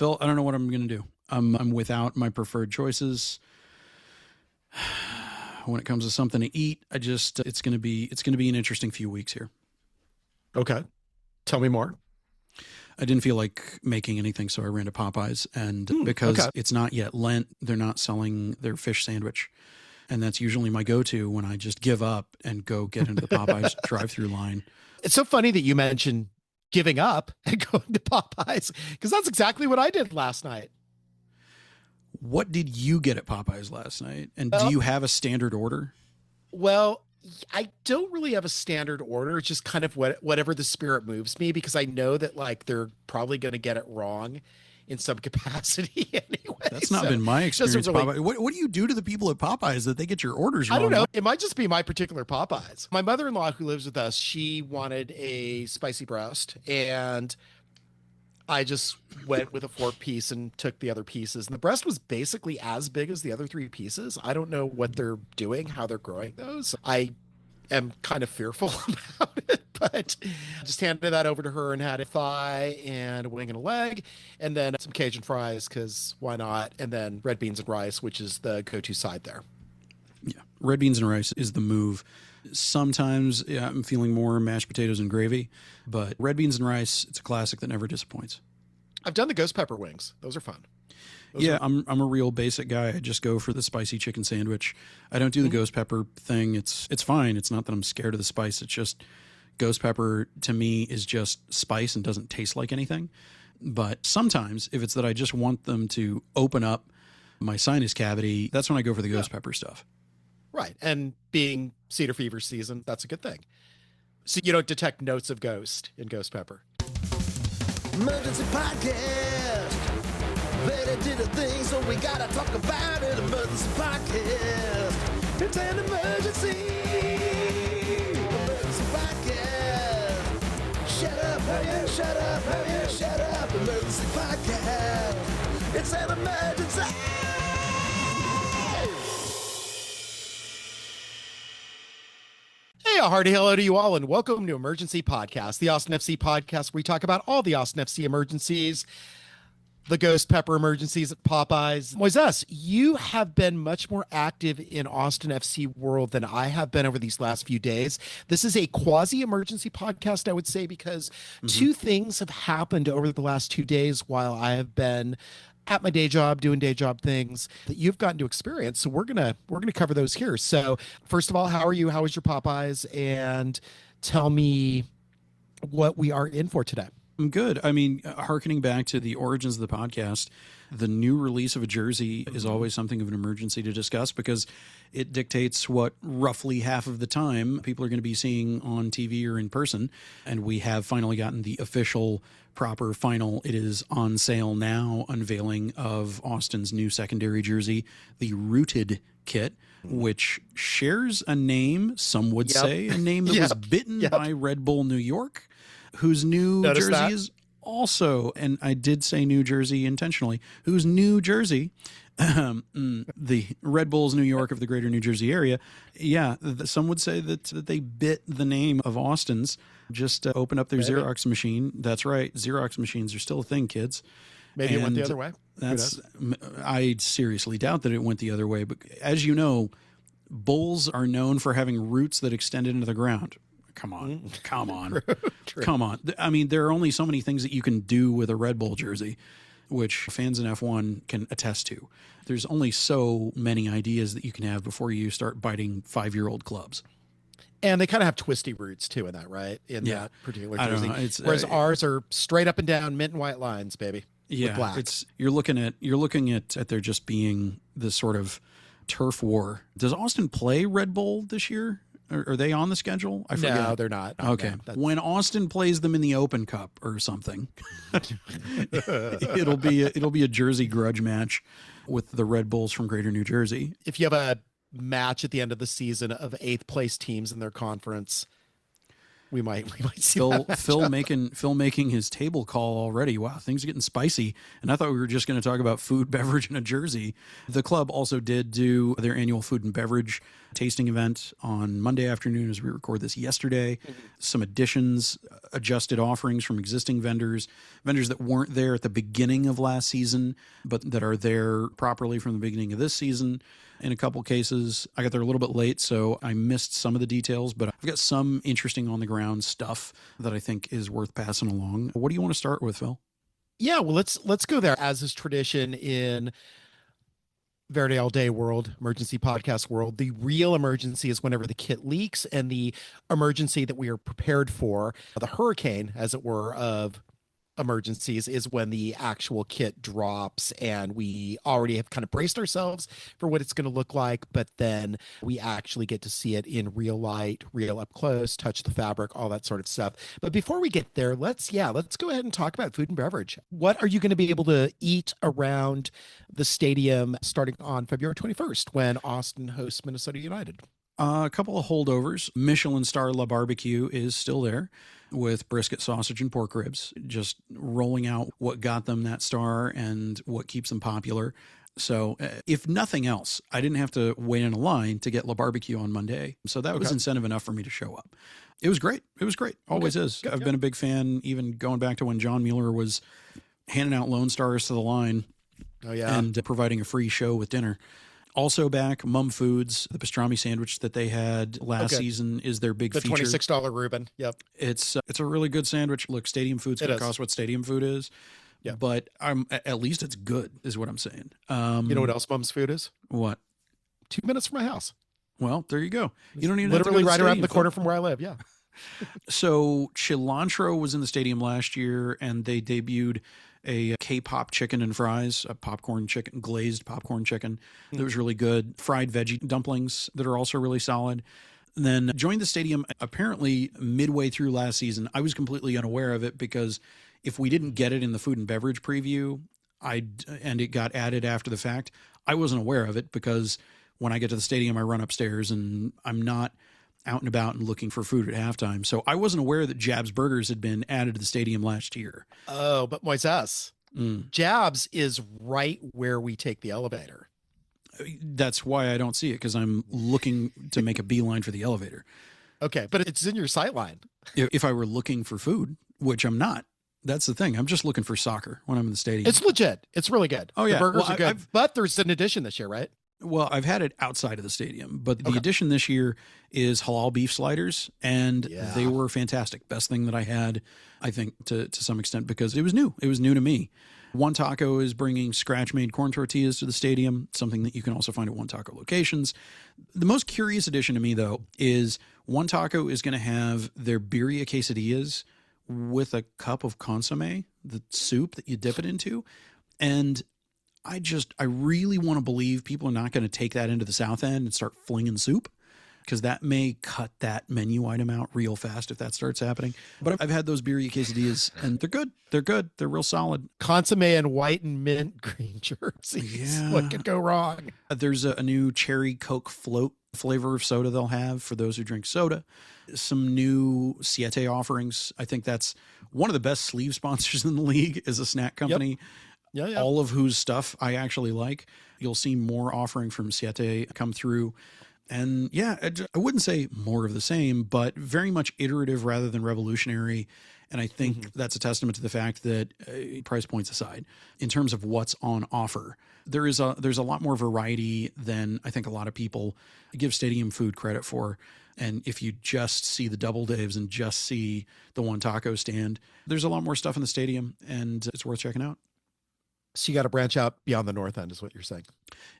Phil, I don't know what I'm going to do. I'm without my preferred choices. When it comes to something to eat, it's going to be an interesting few weeks here. Okay. Tell me more. I didn't feel like making anything, so I ran to Popeyes. And because it's not yet Lent, they're not selling their fish sandwich. And that's usually my go-to when I just give up and go get into the Popeyes drive-through line. It's so funny that you mentioned giving up and going to Popeyes, because that's exactly what I did last night. What did you get at Popeyes last night? And do you have a standard order? Well, I don't really have a standard order. It's just kind of whatever the spirit moves me, because I know that like they're probably going to get it wrong in some capacity anyway. That's not been my experience. Really, what do you do to the people at Popeyes that they get your orders wrong? I don't know. It might just be my particular Popeyes. My mother-in-law who lives with us, she wanted a spicy breast, and I just went with a 4-piece and took the other pieces. And the breast was basically as big as the other 3 pieces. I don't know what they're doing, how they're growing those. I am kind of fearful about it, but just handed that over to her and had a thigh and a wing and a leg, and then some Cajun fries, because why not? And then red beans and rice, which is the go-to side there. Yeah, red beans and rice is the move. Sometimes I'm feeling more mashed potatoes and gravy, but red beans and rice, it's a classic that never disappoints. I've done the ghost pepper wings. Those are fun. I'm a real basic guy. I just go for the spicy chicken sandwich. I don't do the ghost pepper thing. It's fine. It's not that I'm scared of the spice. It's just ghost pepper to me is just spice and doesn't taste like anything. But sometimes if it's that I just want them to open up my sinus cavity, that's when I go for the ghost pepper stuff. Right. And being cedar fever season, that's a good thing. So you don't detect notes of ghost in ghost pepper. Emergency podcast. They did a thing, so we gotta talk about it. Emergency podcast. It's an emergency. Emergency podcast. Shut up, hurry up, shut up, hurry up, shut up. Emergency podcast. It's an emergency. Hey, a hearty hello to you all, and welcome to Emergency Podcast, the Austin FC podcast where we talk about all the Austin FC emergencies, the ghost pepper emergencies at Popeyes. Moisés, you have been much more active in Austin FC world than I have been over these last few days. This is a quasi-emergency podcast, I would say, because two things have happened over the last 2 days while I have been at my day job, doing day job things that you've gotten to experience. So we're gonna cover those here. So first of all, how are you? How was your Popeyes? And tell me what we are in for today. I'm good. I mean, hearkening back to the origins of the podcast, the new release of a jersey is always something of an emergency to discuss because it dictates what roughly half of the time people are going to be seeing on TV or in person. And we have finally gotten the official, proper, final, it is on sale now, unveiling of Austin's new secondary jersey, the Rooted kit, which shares a name, some would say, a name that was bitten by Red Bull New York, whose new jersey is also, and I did say New Jersey intentionally, whose New Jersey, the Red Bulls New York of the greater New Jersey area. Yeah, some would say that they bit the name of Austin's just to open up their Xerox machine. That's right. Xerox machines are still a thing, kids. Maybe it went the other way. I seriously doubt that it went the other way. But as you know, bulls are known for having roots that extend into the ground. Come on. True. Come on. I mean, there are only so many things that you can do with a Red Bull jersey, which fans in F1 can attest to. There's only so many ideas that you can have before you start biting 5-year-old clubs. And they kind of have twisty roots too in that, right? In that particular jersey. Whereas ours are straight up and down mint and white lines, baby. Yeah, black. You're looking at there just being this sort of turf war. Does Austin play Red Bull this year? Are they on the schedule? I forget. No, they're not. Okay. No, when Austin plays them in the Open Cup or something, it'll be a jersey grudge match with the Red Bulls from Greater New Jersey. If you have a match at the end of the season of 8th place teams in their conference, we might see Phil making his table call already. Wow, things are getting spicy. And I thought we were just going to talk about food, beverage, and a jersey. The club also did do their annual food and beverage tasting event on Monday afternoon as we record this yesterday. Some additions, adjusted offerings from existing vendors that weren't there at the beginning of last season, but that are there properly from the beginning of this season. In a couple cases, I got there a little bit late, so I missed some of the details, but I've got some interesting on-the-ground stuff that I think is worth passing along. What do you want to start with, Phil? Yeah, well, let's go there. As is tradition in Verde All Day world, emergency podcast world, the real emergency is whenever the kit leaks, and the emergency that we are prepared for, the hurricane, as it were, of emergencies, is when the actual kit drops and we already have kind of braced ourselves for what it's going to look like, but then we actually get to see it in real light, real up close, touch the fabric, all that sort of stuff. But before we get there, let's go ahead and talk about food and beverage. What are you going to be able to eat around the stadium starting on February 21st when Austin hosts Minnesota United? A couple of holdovers. Michelin Star La Barbecue is still there with brisket, sausage, and pork ribs, just rolling out what got them that star and what keeps them popular. So if nothing else, I didn't have to wait in a line to get La Barbecue on Monday. So that was incentive enough for me to show up. It was great. It was great. Always is. Good. I've been a big fan, even going back to when John Mueller was handing out Lone Stars to the line and providing a free show with dinner. Also back, Mum Foods, the pastrami sandwich that they had last season is their big feature. The $26 Reuben. Yep. It's a really good sandwich. Look, stadium food's going to cost what stadium food is. Yeah. But at least it's good, is what I'm saying. You know what else Mum's Food is? What? 2 minutes from my house. Well, there you go. You don't even literally have to right around the corner from where I live. Yeah. So Cilantro was in the stadium last year, and they debuted a K-pop chicken and fries, a popcorn chicken, glazed popcorn chicken that was really good. Fried veggie dumplings that are also really solid. And then joined the stadium apparently midway through last season. I was completely unaware of it because if we didn't get it in the food and beverage preview, and it got added after the fact, I wasn't aware of it because when I get to the stadium, I run upstairs and I'm not out and about and looking for food at halftime. So I wasn't aware that Jab's Burgers had been added to the stadium last year. Oh, but Moisés, Jab's is right where we take the elevator. That's why I don't see it, because I'm looking to make a beeline for the elevator. Okay, but it's in your sight line. If I were looking for food, which I'm not, that's the thing. I'm just looking for soccer when I'm in the stadium. It's legit. It's really good. Oh, yeah. The burgers are good. But there's an addition this year, right? Well, I've had it outside of the stadium, but the addition this year is halal beef sliders, and they were fantastic. Best thing that I had, I think, to some extent, because it was new. It was new to me. One Taco is bringing scratch-made corn tortillas to the stadium, something that you can also find at One Taco locations. The most curious addition to me, though, is One Taco is going to have their birria quesadillas with a cup of consommé, the soup that you dip it into, and I really want to believe people are not going to take that into the South End and start flinging soup, because that may cut that menu item out real fast if that starts happening. But I've had those birria quesadillas, and they're good. They're good. They're real solid. Consommé and white and mint green jerseys. Yeah. What could go wrong? There's a new cherry Coke float flavor of soda they'll have for those who drink soda. Some new Siete offerings. I think that's one of the best sleeve sponsors in the league, is a snack company. Yep. Yeah. All of whose stuff I actually like. You'll see more offering from Siete come through. And yeah, I wouldn't say more of the same, but very much iterative rather than revolutionary. And I think that's a testament to the fact that, price points aside, in terms of what's on offer, there's a lot more variety than I think a lot of people give stadium food credit for. And if you just see the Double Daves and just see the One Taco stand, there's a lot more stuff in the stadium, and it's worth checking out. So you got to branch out beyond the North End, is what you're saying.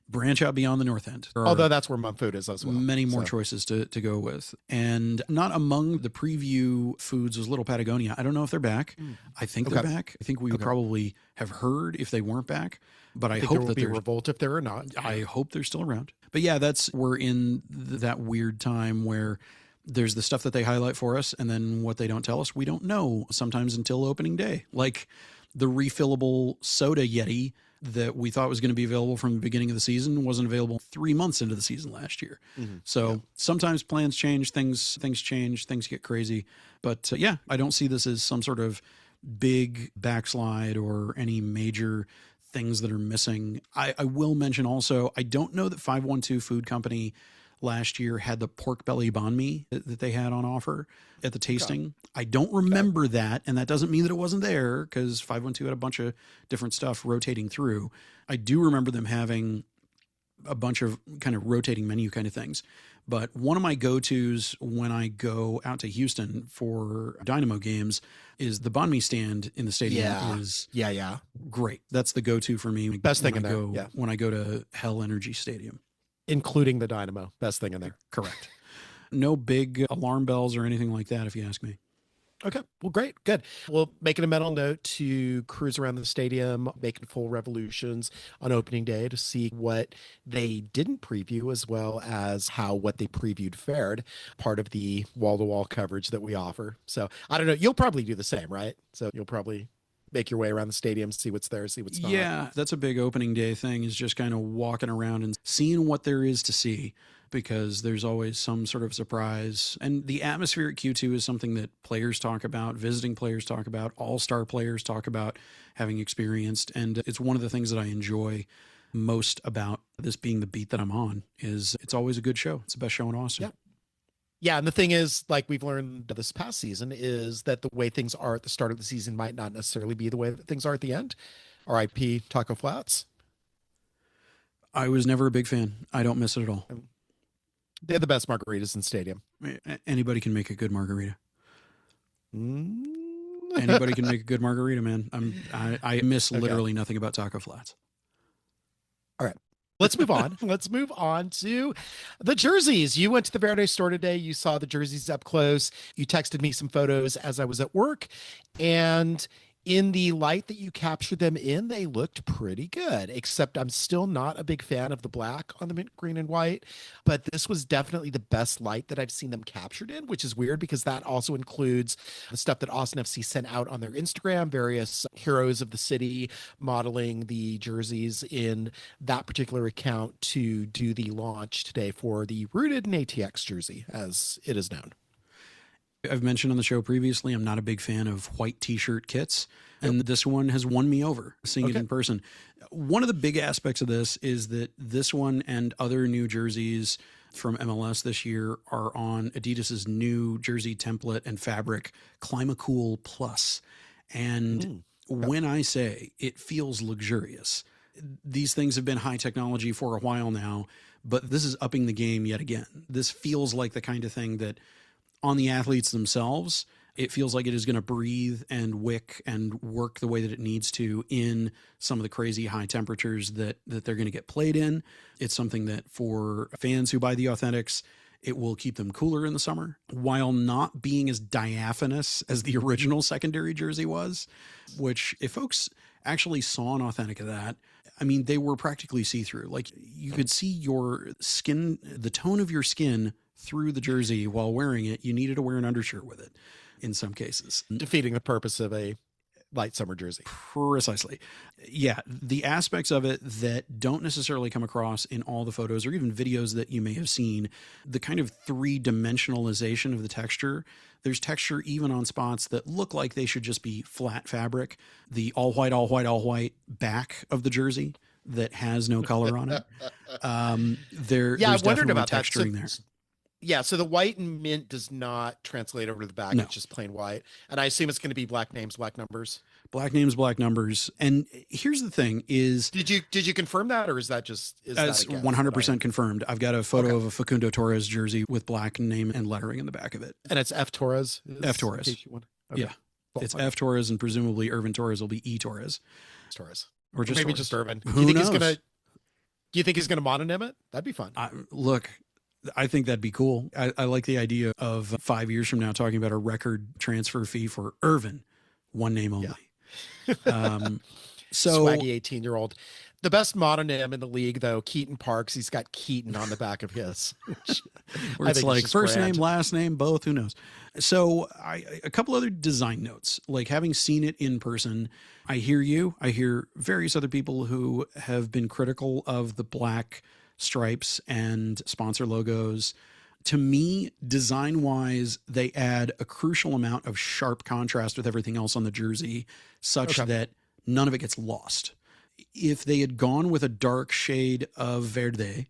Branch out beyond the North End. Although that's where Mum Food is as well. Many more choices to go with. And not among the preview foods was Little Patagonia. I don't know if they're back. I think they're back. I think we would probably have heard if they weren't back. But I hope that they're revolt if they're not. I hope they're still around. But yeah, we're in that weird time where there's the stuff that they highlight for us, and then what they don't tell us, we don't know sometimes until opening day. Like the refillable soda Yeti that we thought was going to be available from the beginning of the season wasn't available 3 months into the season last year. So sometimes plans change, things change, things get crazy. But yeah, I don't see this as some sort of big backslide or any major things that are missing. I will mention also, I don't know that 512 Food Company last year had the pork belly banh mi that they had on offer at the tasting. I don't remember that, and that doesn't mean that it wasn't there because 512 had a bunch of different stuff rotating through. I do remember them having a bunch of kind of rotating menu kind of things. But one of my go-tos when I go out to Houston for Dynamo games is the banh mi stand in the stadium is great. That's the go-to for me. Best thing in there. When I go to Hell Energy Stadium. Including the Dynamo. Best thing in there. Correct. No big alarm bells or anything like that, if you ask me. Okay. Well, great. Good. Well, making a mental note to cruise around the stadium, making full revolutions on opening day to see what they didn't preview as well as how what they previewed fared, part of the wall-to-wall coverage that we offer. So I don't know. You'll probably do the same, right? So you'll probably make your way around the stadium, see what's there, see what's not. Yeah, that's a big opening day thing, is just kind of walking around and seeing what there is to see, because there's always some sort of surprise. And the atmosphere at Q2 is something that players talk about, visiting players talk about, all-star players talk about having experienced. And it's one of the things that I enjoy most about this being the beat that I'm on, is it's always a good show. It's the best show in Austin. Yeah. Yeah, and the thing is, like we've learned this past season, is that the way things are at the start of the season might not necessarily be the way that things are at the end. R.I.P. Taco Flats. I was never a big fan. I don't miss it at all. They're the best margaritas in stadium. Anybody can make a good margarita. Mm. Anybody can make a good margarita, man. I miss literally nothing about Taco Flats. All right. Let's move on. Let's move on to the jerseys. You went to the Verde store today. You saw the jerseys up close. You texted me some photos as I was at work. And in the light that you captured them in, they looked pretty good, except I'm still not a big fan of the black on the mint green and white. But this was definitely the best light that I've seen them captured in, which is weird because that also includes the stuff that Austin FC sent out on their Instagram, various heroes of the city modeling the jerseys in that particular account to do the launch today for the Rooted in ATX jersey, as it is known. I've mentioned on the show previously, I'm not a big fan of white t-shirt kits, and this one has won me over seeing it in person. One of the big aspects of this is that this one and other new jerseys from MLS this year are on Adidas's new jersey template and fabric, Climacool Plus. And when I say it feels luxurious, these things have been high technology for a while now, but this is upping the game yet again. This feels like the kind of thing that on the athletes themselves, it feels like it is going to breathe and wick and work the way that it needs to in some of the crazy high temperatures that they're going to get played in. It's something that for fans who buy the Authentics, it will keep them cooler in the summer while not being as diaphanous as the original secondary jersey was, which if folks actually saw an Authentic of that, I mean, they were practically see-through. Like you could see your skin, the tone of your skin through the jersey while wearing it. You needed to wear an undershirt with it in some cases. Defeating the purpose of a light summer jersey. Precisely. Yeah. The aspects of it that don't necessarily come across in all the photos or even videos that you may have seen, the kind of three-dimensionalization of the texture. There's texture even on spots that look like they should just be flat fabric. The all white, all white, all white back of the jersey that has no color on it. There's I wondered about texturing that. there. Yeah, so the white and mint does not translate over to the back. No. It's just plain white. And I assume it's going to be black names, black numbers. Black names, black numbers. And here's the thing is... Did you confirm that, or is that just... That's 100% confirmed. I've got a photo of a Facundo Torres jersey with black name and lettering in the back of it. And it's F. Torres? F. Torres. Okay. Yeah. Cool. It's F. Torres, and presumably Irvin Torres will be E. Torres. Torres. Or just maybe Torres. just Irvin. Who knows? Do you think he's going to mononym it? That'd be fun. Look... I think that'd be cool. I like the idea of 5 years from now talking about a record transfer fee for Irvin, one name only. Yeah. So swaggy 18-year-old. The best mononym in the league, though, Keaton Parks. He's got Keaton on the back of his. Where it's like first name, last name, both. Who knows? So a couple other design notes. Like having seen it in person, I hear you. I hear various other people who have been critical of the black stripes and sponsor logos. To me, design-wise, they add a crucial amount of sharp contrast with everything else on the jersey, such that none of it gets lost. If they had gone with a dark shade of verde,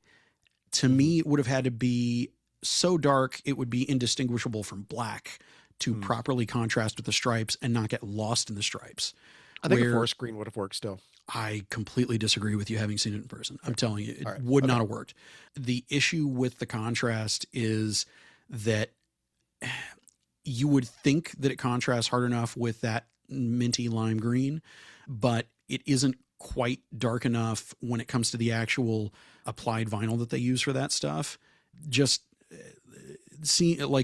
To me, it would have had to be so dark it would be indistinguishable from black to properly contrast with the stripes and not get lost in the stripes. I think a forest green would have worked still. I completely disagree with you having seen it in person. I'm telling you, it All right. not have worked. The issue with the contrast is that you would think that it contrasts hard enough with that minty lime green, but it isn't quite dark enough when it comes to the actual applied vinyl that they use for that stuff. Just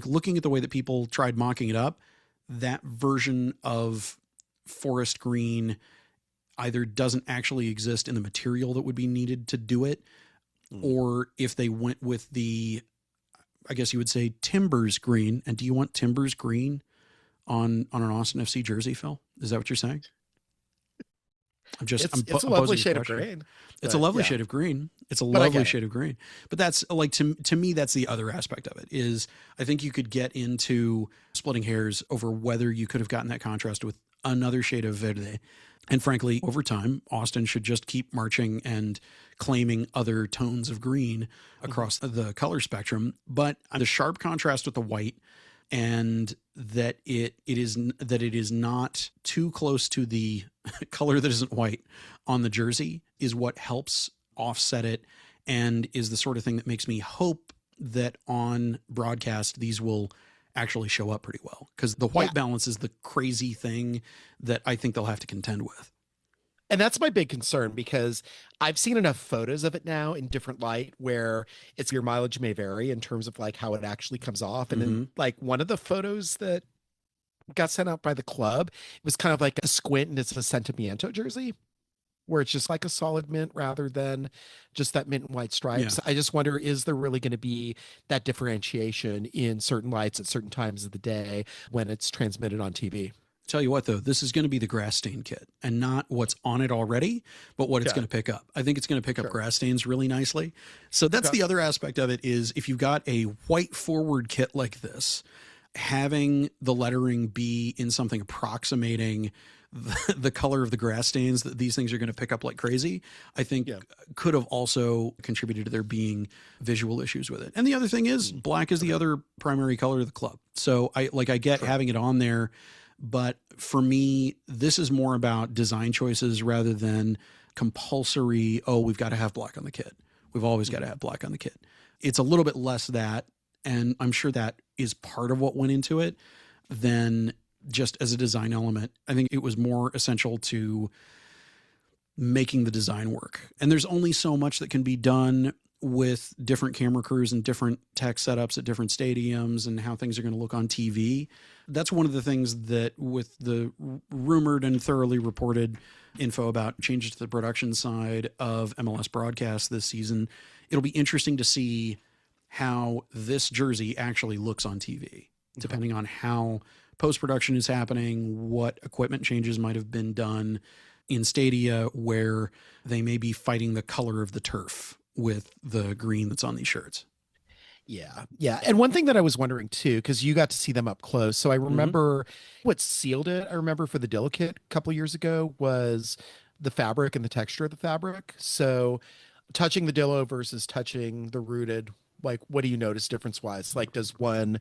looking at the way that people tried mocking it up, that version of forest green either doesn't actually exist in the material that would be needed to do it, or if they went with the, I guess you would say, Timbers green. And do you want Timbers green on an Austin FC jersey, Phil? Is that what you're saying? It's a lovely shade of green. It's a lovely shade of green. It's a lovely shade of green. But that's like, to me, that's the other aspect of it is I think you could get into splitting hairs over whether you could have gotten that contrast with another shade of verde. And frankly, over time, Austin should just keep marching and claiming other tones of green across the color spectrum. But the sharp contrast with the white, and that it is not too close to the color that isn't white on the jersey is what helps offset it, and is the sort of thing that makes me hope that on broadcast these will actually show up pretty well, because the white balance is the crazy thing that I think they'll have to contend with. And that's my big concern, because I've seen enough photos of it now in different light where it's your mileage may vary in terms of like how it actually comes off. And then like one of the photos that got sent out by the club, it was kind of like a squint and it's a sentimiento jersey where it's just like a solid mint rather than just that mint and white stripes. I just wonder, is there really going to be that differentiation in certain lights at certain times of the day when it's transmitted on TV? Tell you what, though, this is going to be the grass stain kit, and not what's on it already, but what it's going to pick up. I think it's going to pick up grass stains really nicely. So that's the other aspect of it, is if you've got a white forward kit like this, having the lettering be in something approximating the color of the grass stains that these things are going to pick up like crazy, I think could have also contributed to there being visual issues with it. And the other thing is black is the other primary color of the club. So I get having it on there, but for me, this is more about design choices rather than compulsory, oh, we've got to have black on the kit. We've always got to have black on the kit. It's a little bit less that, and I'm sure that is part of what went into it, than just as a design element. I think it was more essential to making the design work. And there's only so much that can be done with different camera crews and different tech setups at different stadiums and how things are going to look on TV. That's one of the things that, with the rumored and thoroughly reported info about changes to the production side of MLS broadcast this season, it'll be interesting to see how this jersey actually looks on TV, depending on how post-production is happening, what equipment changes might have been done in stadia where they may be fighting the color of the turf with the green that's on these shirts. Yeah. Yeah. And one thing that I was wondering too, because you got to see them up close. So I remember what sealed it. I remember for the Dillo kit a couple of years ago was the fabric and the texture of the fabric. So touching the Dillo versus touching the rooted, like, what do you notice difference wise? Like, does one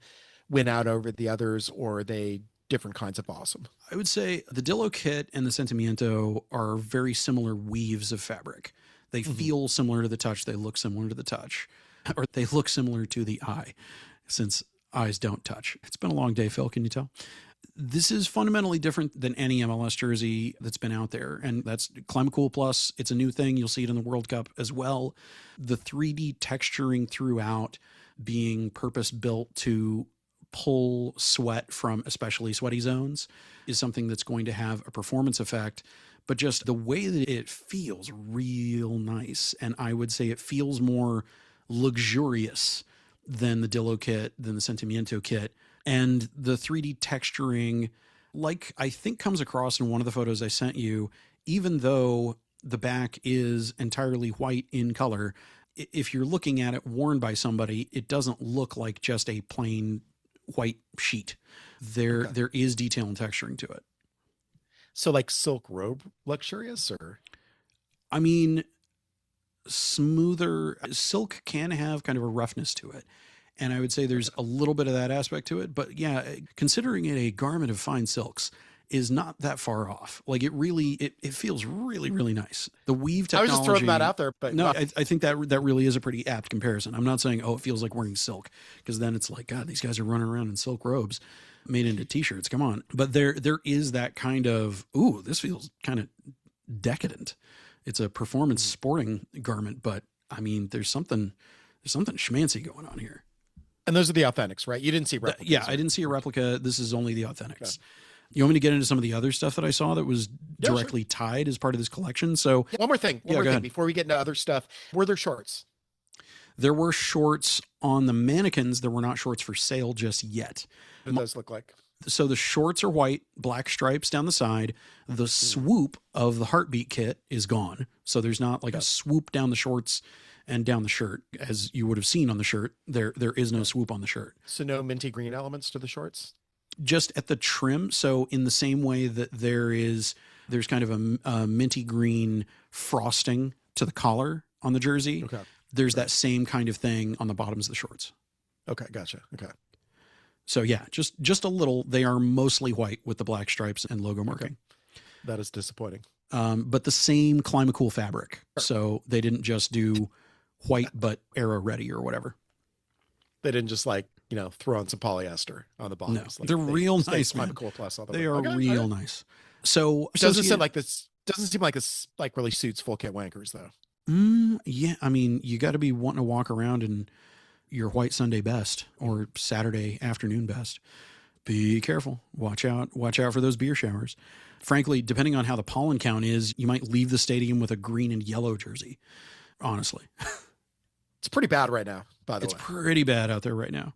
win out over the others, or are they different kinds of awesome? I would say the Dillo kit and the Sentimiento are very similar weaves of fabric. They feel similar to the touch. They look similar to the touch, or they look similar to the eye, since eyes don't touch. It's been a long day, Phil. Can you tell? This is fundamentally different than any MLS jersey that's been out there. And that's Climate Cool Plus. It's a new thing. You'll see it in the World Cup as well. The 3D texturing throughout, being purpose built to pull sweat from especially sweaty zones, is something that's going to have a performance effect. But just the way that it feels real nice. And I would say it feels more luxurious than the Dillo kit, than the Sentimiento kit. And the 3D texturing, like I think comes across in one of the photos I sent you, even though the back is entirely white in color, if you're looking at it worn by somebody, it doesn't look like just a plain white sheet. There is detail and texturing to it. So like silk robe luxurious, or? I mean, smoother. Silk can have kind of a roughness to it. And I would say there's a little bit of that aspect to it. But yeah, considering it a garment of fine silks is not that far off. Like it really, it feels really, really nice. The weave technology. I was just throwing that out there, but no, I think that really is a pretty apt comparison. I'm not saying, oh, it feels like wearing silk, because then it's like, God, these guys are running around in silk robes made into t-shirts. Come on. But there is that kind of, ooh, this feels kind of decadent. It's a performance sporting garment, but I mean, there's something schmancy going on here. And those are the authentics, right? You didn't see replicas. Yeah, I didn't see a replica. This is only the authentics. Okay. You want me to get into some of the other stuff that I saw that was directly tied as part of this collection? So one more thing before we get into other stuff. Were there shorts? There were shorts on the mannequins. There were not shorts for sale just yet. What do those look like? So the shorts are white, black stripes down the side. The swoop of the heartbeat kit is gone. So there's not like a swoop down the shorts and down the shirt, as you would have seen on the shirt. There is no swoop on the shirt. So no minty green elements to the shorts? Just at the trim. So in the same way that there's kind of a minty green frosting to the collar on the jersey. Okay. There's that same kind of thing on the bottoms of the shorts. Okay. Gotcha. Okay. So yeah, just a little. They are mostly white with the black stripes and logo marking. Okay. That is disappointing. But the same Climacool fabric. So they didn't just do white, but Aero ready or whatever. They didn't just throw on some polyester on the bottoms. No, they're real nice, man. Climacool plus all the they are real nice. So it doesn't seem like this really suits full kit wankers though. Yeah, I mean, you got to be wanting to walk around in your white Sunday best or Saturday afternoon best. Be careful. Watch out for those beer showers. Frankly, depending on how the pollen count is, you might leave the stadium with a green and yellow jersey. Honestly. It's pretty bad right now, by the way. It's pretty bad out there right now.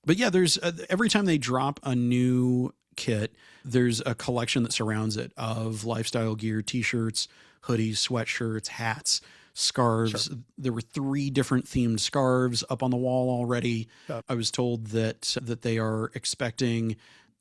But yeah, there's every time they drop a new kit, there's a collection that surrounds it of lifestyle gear, t-shirts, hoodies, sweatshirts, hats, scarves. Sure. There were 3 different themed scarves up on the wall already. Yep. I was told that they are expecting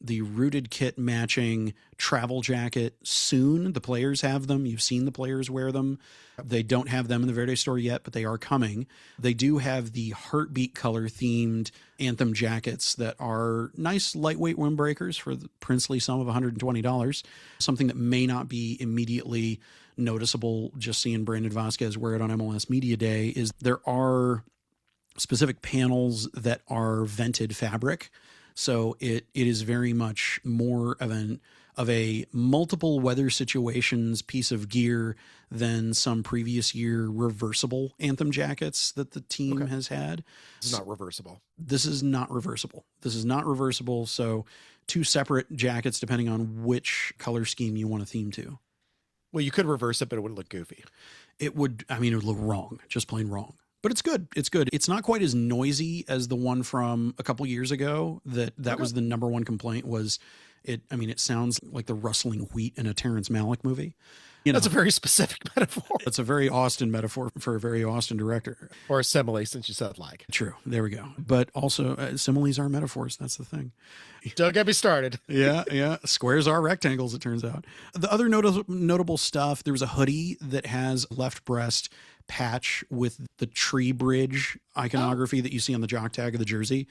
the rooted kit matching travel jacket soon. The players have them. You've seen the players wear them. Yep. They don't have them in the Verde store yet, but they are coming. They do have the heartbeat color themed anthem jackets that are nice lightweight windbreakers for the princely sum of $120. Something that may not be immediately noticeable just seeing Brandon Vasquez wear it on MLS Media Day is there are specific panels that are vented fabric. So it is very much more of a multiple weather situations piece of gear than some previous year reversible anthem jackets that the team has had. It's not reversible. This is not reversible. So 2 separate jackets depending on which color scheme you want to theme to. Well, you could reverse it, but it wouldn't look goofy. It would look wrong, just plain wrong. But it's good. It's good. It's not quite as noisy as the one from a couple years ago. That was the number one complaint was it sounds like the rustling wheat in a Terrence Malick movie. That's a very specific metaphor. It's a very Austin metaphor for a very Austin director. Or a simile, since you said like. True. There we go. But also similes are metaphors. That's the thing. Don't get me started. Yeah. Squares are rectangles, it turns out. The other notable stuff, there was a hoodie that has left breast patch with the tree bridge iconography that you see on the jock tag of the jersey.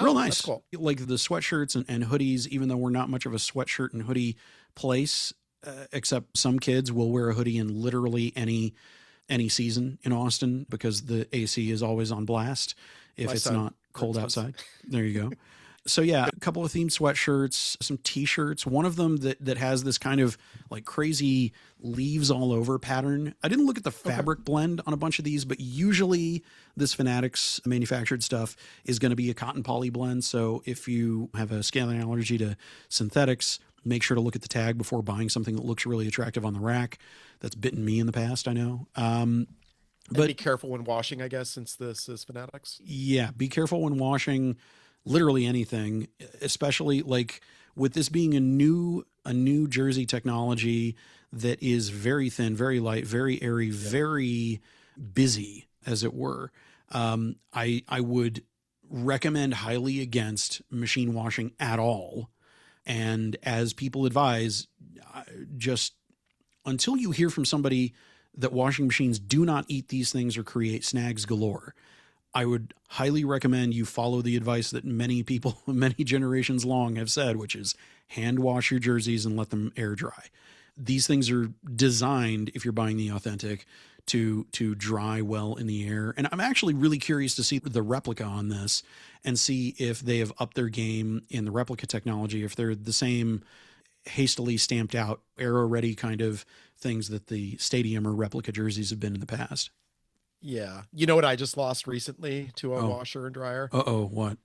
Real nice. That's cool. Like the sweatshirts and hoodies, even though we're not much of a sweatshirt and hoodie place, except some kids will wear a hoodie in literally any season in Austin because the AC is always on blast if it's not cold outside. There you go. So yeah, a couple of themed sweatshirts, some t-shirts, one of them that has this kind of like crazy leaves all over pattern. I didn't look at the fabric blend on a bunch of these, but usually this Fanatics manufactured stuff is going to be a cotton poly blend. So if you have a scaling allergy to synthetics, make sure to look at the tag before buying something that looks really attractive on the rack. That's bitten me in the past, I know. But be careful when washing, I guess, since this is Fanatics. Yeah, be careful when washing literally anything, especially like with this being a new jersey technology that is very thin, very light, very airy, very busy, as it were. I would recommend highly against machine washing at all. And as people advise, just until you hear from somebody that washing machines do not eat these things or create snags galore, I would highly recommend you follow the advice that many people, many generations long have said, which is hand wash your jerseys and let them air dry. These things are designed, if you're buying the authentic, to dry well in the air. And I'm actually really curious to see the replica on this and see if they have upped their game in the replica technology, if they're the same hastily stamped out, aero ready kind of things that the stadium or replica jerseys have been in the past. Yeah. You know what I just lost recently to a washer and dryer? Uh-oh, what?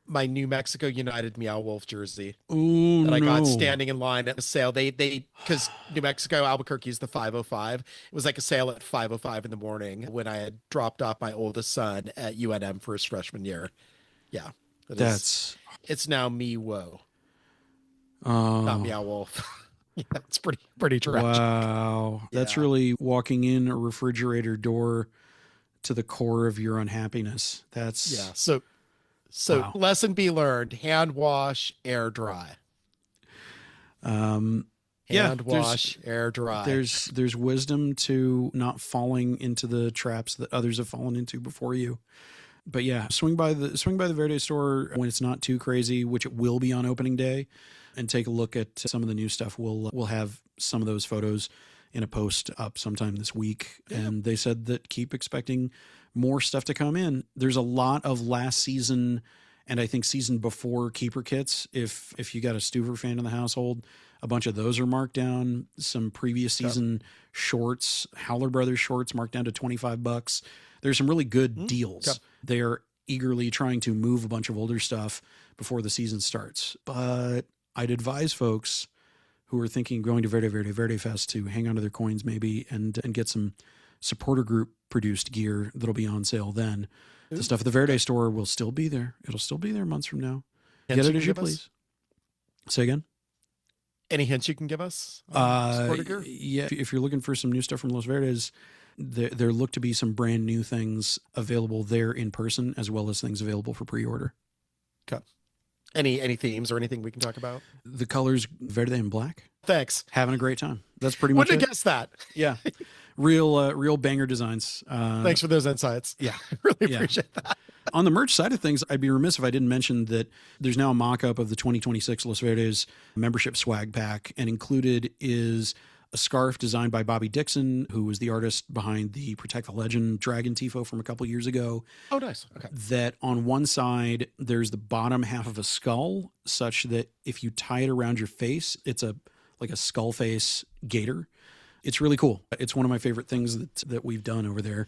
My New Mexico United Meow Wolf jersey Oh, that I got no. standing in line at a sale. They because New Mexico, Albuquerque is the 5:05. It was like a sale at 5:05 in the morning when I had dropped off my oldest son at UNM for his freshman year. Yeah. It's now me whoa. Not Meow Wolf. Yeah, it's pretty tragic. Wow. That's really walking in a refrigerator door to the core of your unhappiness. That's So wow. lesson be learned: hand wash, air dry. Hand wash, air dry. There's wisdom to not falling into the traps that others have fallen into before you. But yeah, swing by the Verde store when it's not too crazy, which it will be on opening day, and take a look at some of the new stuff. We'll have some of those photos in a post up sometime this week. Yeah. And they said that keep expecting more stuff to come in. There's a lot of last season and I think season before keeper kits. If you got a Stuver fan in the household, a bunch of those are marked down. Some previous season shorts, Howler Brothers shorts marked down to $25. There's some really good deals. Yep. They are eagerly trying to move a bunch of older stuff before the season starts. But I'd advise folks who are thinking of going to Verde Fest to hang on to their coins maybe and get some supporter group produced gear that'll be on sale then. The stuff at the Verde store will still be there. It'll still be there months from now. Get it as you please. Say again? Any hints you can give us? Supporter gear? Yeah, if you're looking for some new stuff from Los Verdes, there look to be some brand new things available there in person, as well as things available for pre-order. Okay. Any themes or anything we can talk about? The colors Verde and black. Thanks. Having a great time. That's pretty much Wouldn't it. have guessed that. Yeah. Real banger designs. Thanks for those insights. Yeah. Really appreciate that. On the merch side of things, I'd be remiss if I didn't mention that there's now a mock-up of the 2026 Los Verdes membership swag pack, and included is a scarf designed by Bobby Dixon, who was the artist behind the Protect the Legend Dragon Tifo from a couple years ago. Oh, nice. Okay. That on one side, there's the bottom half of a skull, such that if you tie it around your face, it's like a skull face gator. It's really cool. It's one of my favorite things that we've done over there.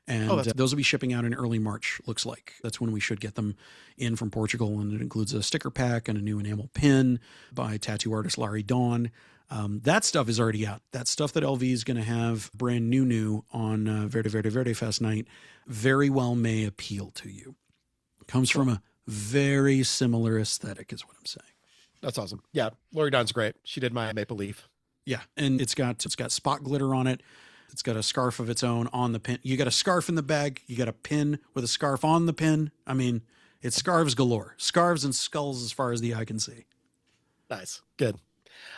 And those will be shipping out in early March, looks like. That's when we should get them in from Portugal. And it includes a sticker pack and a new enamel pin by tattoo artist Larry Dawn. That stuff is already out. That stuff that LV is going to have brand new on Verde Fest night very well may appeal to you. Comes from a very similar aesthetic is what I'm saying. That's awesome. Yeah, Lori Dawn's great. She did my Maple Leaf. Yeah, and it's got spot glitter on it. It's got a scarf of its own on the pin. You got a scarf in the bag. You got a pin with a scarf on the pin. I mean, it's scarves galore. Scarves and skulls as far as the eye can see. Nice. Good.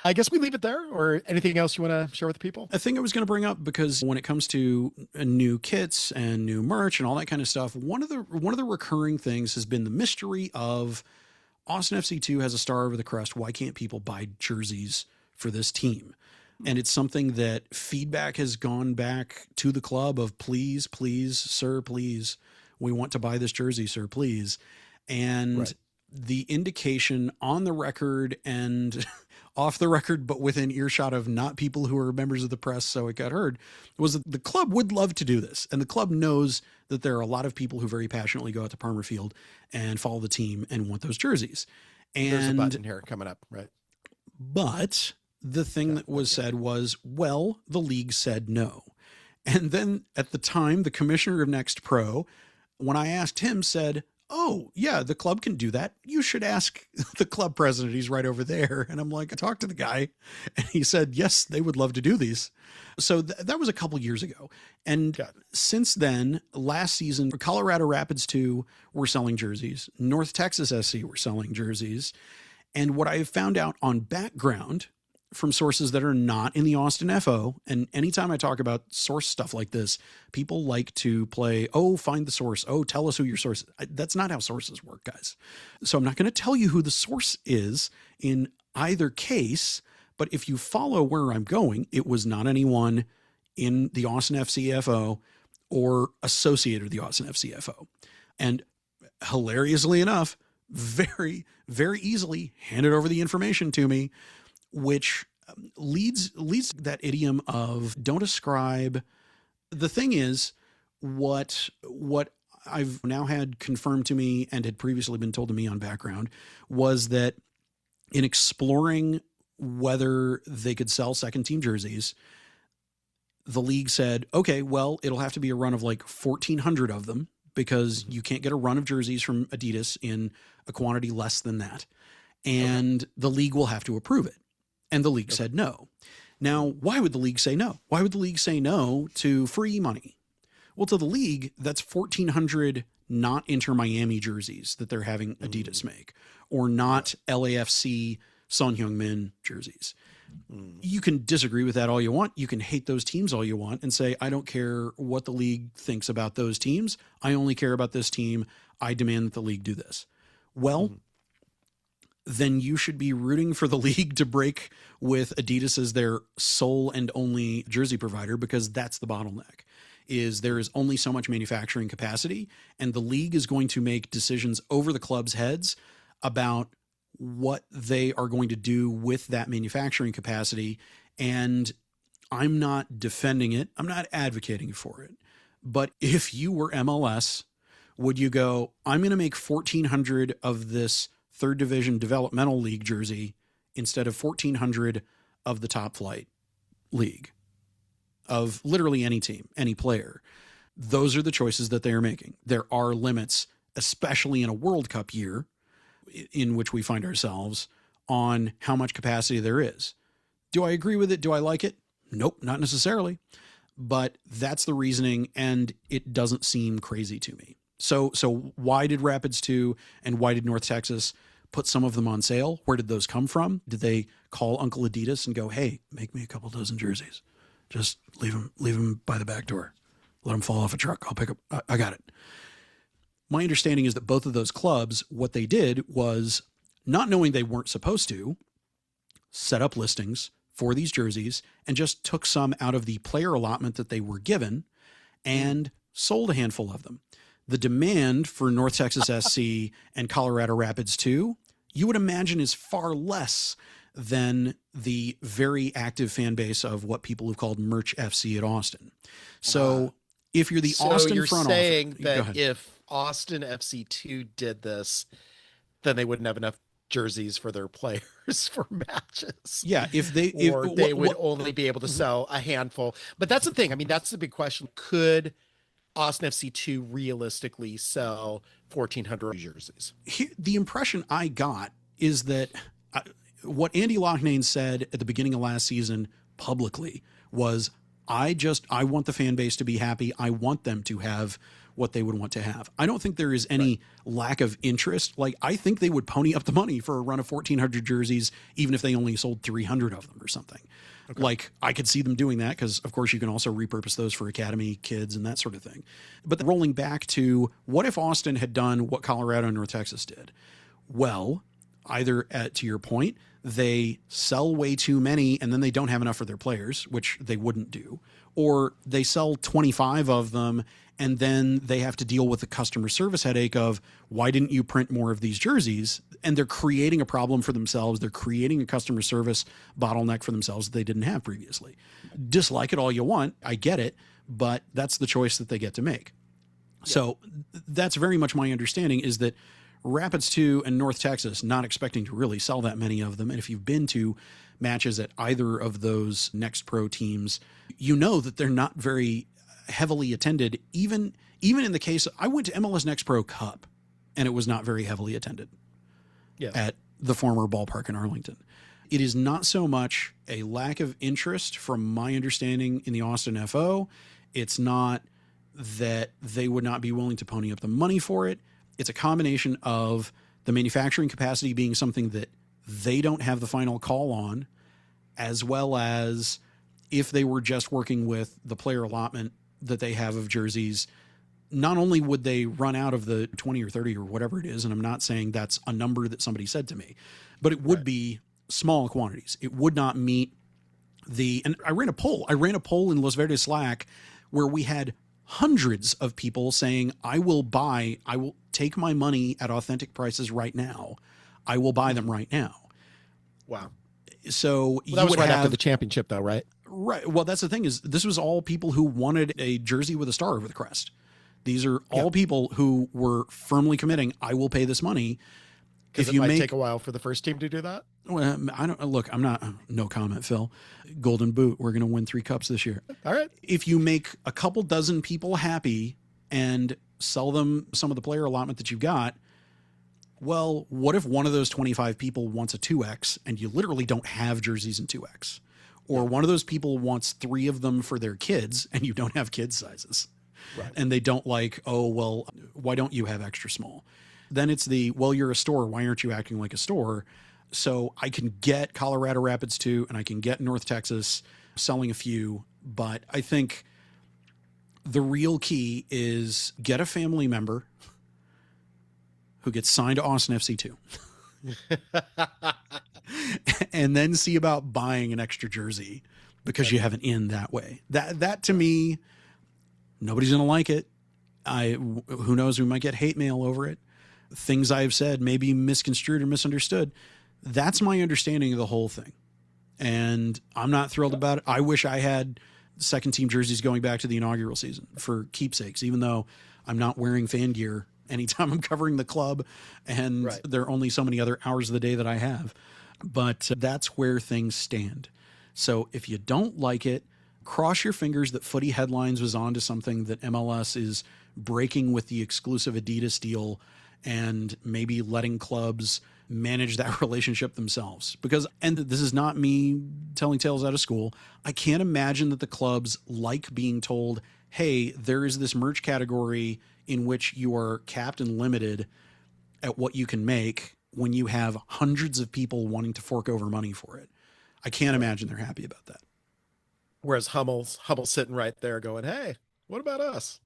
I guess we leave it there, or anything else you want to share with people? A thing I was going to bring up, because when it comes to new kits and new merch and all that kind of stuff, one of the recurring things has been the mystery of Austin FC2 has a star over the crest. Why can't people buy jerseys for this team? And it's something that feedback has gone back to the club of please, sir, please. We want to buy this jersey, sir, please. And the indication on the record and off the record, but within earshot of not people who are members of the press, so it got heard, was that the club would love to do this. And the club knows that there are a lot of people who very passionately go out to Palmer Field and follow the team and want those jerseys. And there's a button here coming up, right? But the thing that was said was, well, the league said no. And then at the time, the commissioner of Next Pro, when I asked him, said, oh, yeah, the club can do that. You should ask the club president. He's right over there. And I'm like, I talked to the guy and he said, yes, they would love to do these. So that was a couple years ago. And since then, last season, Colorado Rapids 2 were selling jerseys. North Texas SC were selling jerseys. And what I have found out on background from sources that are not in the Austin FO. And anytime I talk about source stuff like this, people like to play, oh, find the source. Oh, tell us who your source is. That's not how sources work, guys. So I'm not going to tell you who the source is in either case. But if you follow where I'm going, it was not anyone in the Austin FCFO or associated with the Austin FCFO. And hilariously enough, very, very easily handed over the information to me, which leads to that idiom of don't ascribe. The thing is, what I've now had confirmed to me and had previously been told to me on background was that in exploring whether they could sell second team jerseys, the league said, okay, well, it'll have to be a run of like 1,400 of them because you can't get a run of jerseys from Adidas in a quantity less than that. And the league will have to approve it. And the league said no. Now, why would the league say no? Why would the league say no to free money? Well, to the league, that's 1,400 not Inter Miami jerseys that they're having Adidas make, or not LAFC Son Heung-min jerseys. You can disagree with that all you want. You can hate those teams all you want and say, I don't care what the league thinks about those teams. I only care about this team. I demand that the league do this. Well, then you should be rooting for the league to break with Adidas as their sole and only jersey provider, because that's the bottleneck. Is there is only so much manufacturing capacity, and the league is going to make decisions over the club's heads about what they are going to do with that manufacturing capacity. And I'm not defending it. I'm not advocating for it. But if you were MLS, would you go, I'm going to make 1,400 of this third division developmental league jersey instead of 1,400 of the top flight league of literally any team, any player? Those are the choices that they are making. There are limits, especially in a World Cup year in which we find ourselves, on how much capacity there is. Do I agree with it? Do I like it? Nope, not necessarily. But that's the reasoning, and it doesn't seem crazy to me. So why did Rapids 2 and why did North Texas put some of them on sale? Where did those come from? Did they call Uncle Adidas and go, hey, make me a couple dozen jerseys? Just leave them by the back door. Let them fall off a truck. I'll pick up. I got it. My understanding is that both of those clubs, what they did was, not knowing they weren't supposed to, set up listings for these jerseys and just took some out of the player allotment that they were given and sold a handful of them. The demand for North Texas SC and Colorado Rapids 2, you would imagine, is far less than the very active fan base of what people have called Merch FC at Austin. So if you're the Austin you're front saying office, that if Austin FC2 did this, then they wouldn't have enough jerseys for their players for matches. Yeah, if they would only be able to sell a handful. But that's the thing. I mean, that's the big question. Could Austin FC2 realistically sell 1,400 jerseys? The impression I got is that what Andy Loughnane said at the beginning of last season publicly was, I want the fan base to be happy. I want them to have what they would want to have. I don't think there is any lack of interest. Like, I think they would pony up the money for a run of 1,400 jerseys, even if they only sold 300 of them or something. Okay. Like, I could see them doing that because, of course, you can also repurpose those for academy kids and that sort of thing. But rolling back to, what if Austin had done what Colorado and North Texas did? Well, either to your point, they sell way too many and then they don't have enough for their players, which they wouldn't do, or they sell 25 of them and then they have to deal with the customer service headache of, why didn't you print more of these jerseys? And they're creating a problem for themselves. They're creating a customer service bottleneck for themselves that they didn't have previously. Dislike it all you want. I get it, but that's the choice that they get to make. Yeah. So that's very much my understanding, is that Rapids 2 and North Texas not expecting to really sell that many of them. And if you've been to matches at either of those Next Pro teams, you know that they're not very heavily attended. Even in the case, I went to MLS Next Pro Cup and it was not very heavily attended at the former ballpark in Arlington. It is not so much a lack of interest from my understanding in the Austin FO. It's not that they would not be willing to pony up the money for it. It's a combination of the manufacturing capacity being something that they don't have the final call on, as well as if they were just working with the player allotment that they have of jerseys, not only would they run out of the 20 or 30 or whatever it is, and I'm not saying that's a number that somebody said to me, but it would be small quantities. It would not meet and I ran a poll. I ran a poll in Los Verdes Slack where we had hundreds of people saying, I will take my money at authentic prices right now. I will buy them right now. Wow. So that was right after the championship, though, right? Right. Well, that's the thing is this was all people who wanted a jersey with a star over the crest. These are all people who were firmly committing, I will pay this money. Because it might take a while for the first team to do that. Well, I'm not, no comment, Phil. Golden Boot, we're going to win 3 cups this year. All right. If you make a couple dozen people happy and sell them some of the player allotment that you've got, well, what if one of those 25 people wants a 2X and you literally don't have jerseys in 2X? Or one of those people wants 3 of them for their kids and you don't have kids sizes. Right. And they don't like, oh, well, why don't you have extra small? Then it's well, you're a store. Why aren't you acting like a store? So I can get Colorado Rapids too, and I can get North Texas selling a few. But I think the real key is get a family member who gets signed to Austin FC too. And then see about buying an extra jersey because you have an in that way. That to me, nobody's going to like it. Who knows? We might get hate mail over it. Things I've said may be misconstrued or misunderstood. That's my understanding of the whole thing. And I'm not thrilled about it. I wish I had second team jerseys going back to the inaugural season for keepsakes, even though I'm not wearing fan gear anytime I'm covering the club and there are only so many other hours of the day that I have. But that's where things stand. So if you don't like it, cross your fingers that Footy Headlines was onto something, that MLS is breaking with the exclusive Adidas deal and maybe letting clubs manage that relationship themselves. Because, and this is not me telling tales out of school, I can't imagine that the clubs like being told, hey, there is this merch category in which you are capped and limited at what you can make when you have hundreds of people wanting to fork over money for it. I can't imagine they're happy about that. Whereas Hummel's sitting right there going, hey, what about us?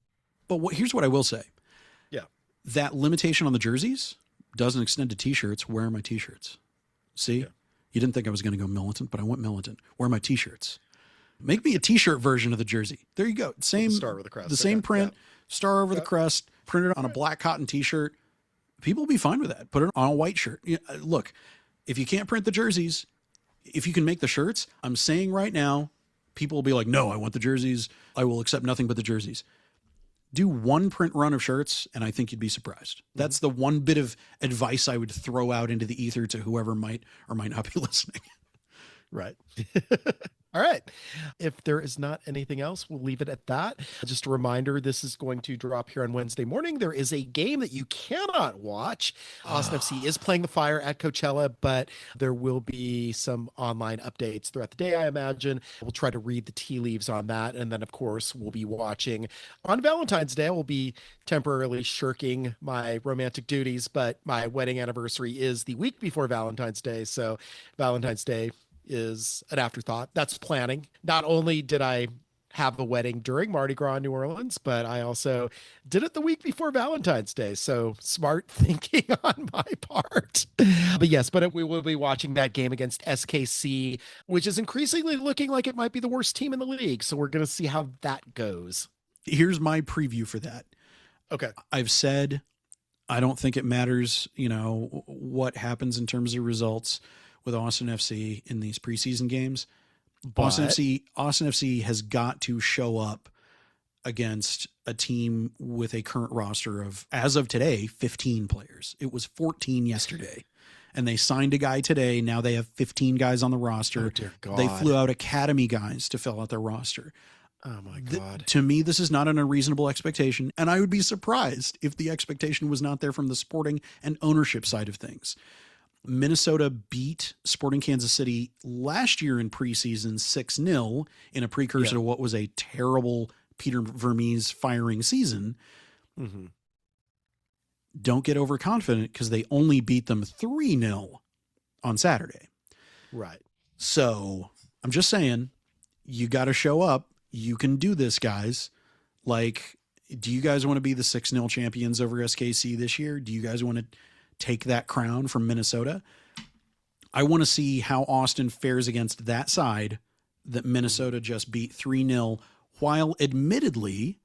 But here's what I will say. Yeah. That limitation on the jerseys doesn't extend to T-shirts. Where are my T-shirts? See? Yeah. You didn't think I was going to go militant, but I went militant. Where are my T-shirts? Make me a T-shirt version of the jersey. There you go. Same star over the crest. The same print, star over the crest, printed on a black cotton T-shirt. People will be fine with that. Put it on a white shirt. Look, if you can't print the jerseys, if you can make the shirts, I'm saying right now, people will be like, no, I want the jerseys. I will accept nothing but the jerseys. Do one print run of shirts, and I think you'd be surprised. That's the one bit of advice I would throw out into the ether to whoever might or might not be listening. Right. All right. If there is not anything else, we'll leave it at that. Just a reminder, this is going to drop here on Wednesday morning. There is a game that you cannot watch. Austin FC is playing the Fire at Coachella, but there will be some online updates throughout the day, I imagine. We'll try to read the tea leaves on that. And then, of course, we'll be watching on Valentine's Day. I will be temporarily shirking my romantic duties, but my wedding anniversary is the week before Valentine's Day. So Valentine's Day is an afterthought. That's planning. Not only did I have a wedding during Mardi Gras in New Orleans, but I also did it the week before Valentine's Day. So smart thinking on my part. But yes, we will be watching that game against SKC, which is increasingly looking like it might be the worst team in the league. So we're going to see how that goes. Here's my preview for that. Okay. I've said, I don't think it matters, what happens in terms of results with Austin FC in these preseason games. Austin FC has got to show up against a team with a current roster of, as of today, 15 players. It was 14 yesterday. And they signed a guy today. Now they have 15 guys on the roster. Oh, dear God. They flew out academy guys to fill out their roster. Oh, my God. To me, this is not an unreasonable expectation. And I would be surprised if the expectation was not there from the sporting and ownership side of things. Minnesota beat Sporting Kansas City last year in preseason 6-0 in a precursor to what was a terrible Peter Vermees firing season. Mm-hmm. Don't get overconfident because they only beat them 3-0 on Saturday. Right. So I'm just saying, you got to show up. You can do this, guys. Like, do you guys want to be the 6-0 champions over SKC this year? Do you guys want to take that crown from Minnesota? I want to see how Austin fares against that side that Minnesota just beat 3-0, while admittedly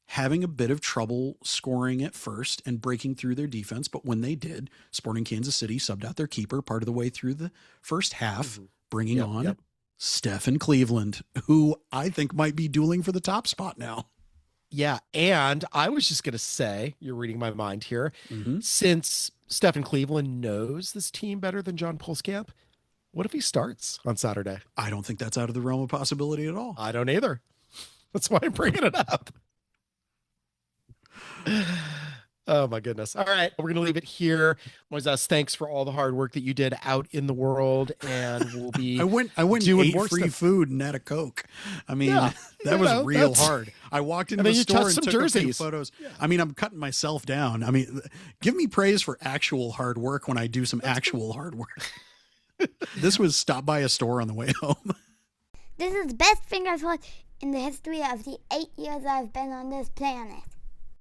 having a bit of trouble scoring at first and breaking through their defense. But when they did, Sporting Kansas City subbed out their keeper part of the way through the first half, bringing on Stephen Cleveland, who I think might be dueling for the top spot now. Yeah, and I was just going to say, you're reading my mind here, since Stephen Cleveland knows this team better than John Pulskamp, what if he starts on Saturday? I don't think that's out of the realm of possibility at all. I don't either. That's why I'm bringing it up. Oh my goodness. All right. We're going to leave it here. Moisés, thanks for all the hard work that you did out in the world. And we'll be I went doing and ate more free stuff. food and had a Coke. I mean, that was know, real that's- hard. I walked into And then the you store touched and some took a few jerseys. photos. I mean, I'm cutting myself down. I mean, give me praise for actual hard work when I do some actual hard work. This was stop by a store on the way home. This is the best thing I've heard in the history of the 8 years I've been on this planet.